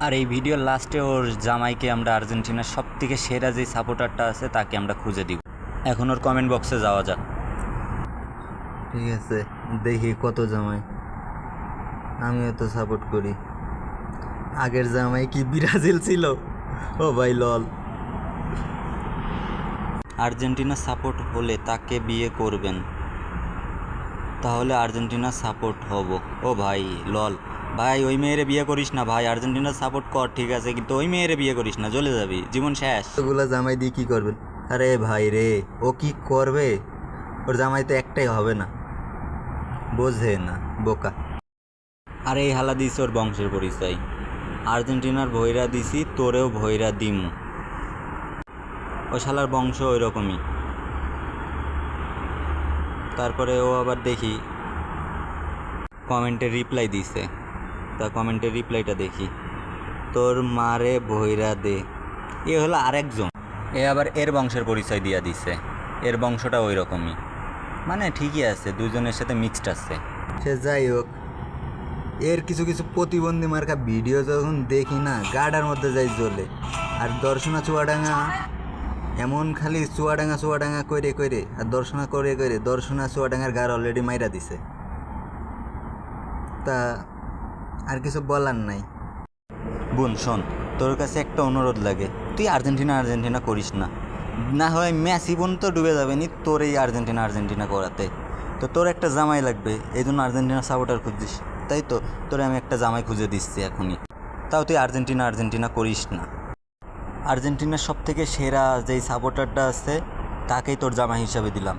আর এই ভিডিওর লাস্টে ওর জামাইকে আমরা আর্জেন্টিনার সব থেকে সেরা যে সাপোর্টারটা আছে তাকে আমরা খুঁজে দিব। এখন ওর কমেন্ট বক্সে যাওয়া যাক। ঠিক আছে, দেখি কত জামাই। আমিও তো সাপোর্ট করি। আগের জামাই কি ব্রাজিল ছিল? ও ভাই লল। আর্জেন্টিনা সাপোর্ট হলে তাকে বিয়ে করবেন, তাহলে আর্জেন্টিনা সাপোর্ট হব। ও ভাই লল। ভাই ওই মেয়েরে বিয়ে করিস না ভাই, আর্জেন্টিনা সাপোর্ট কর ঠিক আছে, কিন্তু ওই মেয়েরে বিয়ে করিস না, জ্বলে যাবি, জীবন শেষ। ওগুলা জামাই দিয়ে কী করবেন? আরে ভাই রে, ও কি করবে? ওর জামাই তো একটাই হবে না, বোঝে না, বোকা। আর এই হালা দিস ওর বংশের পরিচয়। আর্জেন্টিনার ভৈরা দিছি, তোরেও ভৈরা দিমু। ও শালার বংশ ওই রকমই। তারপরে ও আবার দেখি কমেন্টে রিপ্লাই দিছে, তা কমেন্টের রিপ্লাইটা দেখি। তোর মারে ভৈরা দে। এ হলো আরেকজন, এ আবার এর বংশের পরিচয় দিয়া দিছে, এর বংশটা ওই রকমই। মানে ঠিকই আছে, দুজনের সাথে মিক্সড আছে। সে যাই হোক, এর কিছু কিছু প্রতিবন্ধী মার্কা ভিডিও যখন দেখি না, গাডার মধ্যে যাই জ্বলে। আর দর্শনা চুয়াডাঙ্গা এমন খালি চুয়াডাঙ্গা করে করে, আর দর্শনা করে করে দর্শনা চুয়াডাঙ্গার গার অলরেডি মাইরা দিছে। তা আর কিছু বলার নাই। বোন শোন, তোর কাছে একটা অনুরোধ লাগে, তুই আর্জেন্টিনা করিস না, না হয় মেসি বোন তো ডুবে যাবে নি তোর এই আর্জেন্টিনা করাতে। তো তোর একটা জামাই লাগবে, এই জন্য আর্জেন্টিনা সাপোর্টার খুঁজছিস, তাই তো? তোরে আমি একটা জামাই খুঁজে দিচ্ছি এখনই। তাও তুই আর্জেন্টিনা করিস না। আর্জেন্টিনার সব থেকে সেরা যেই সাপোর্টারটা আছে তাকেই তোর জামাই হিসাবে দিলাম।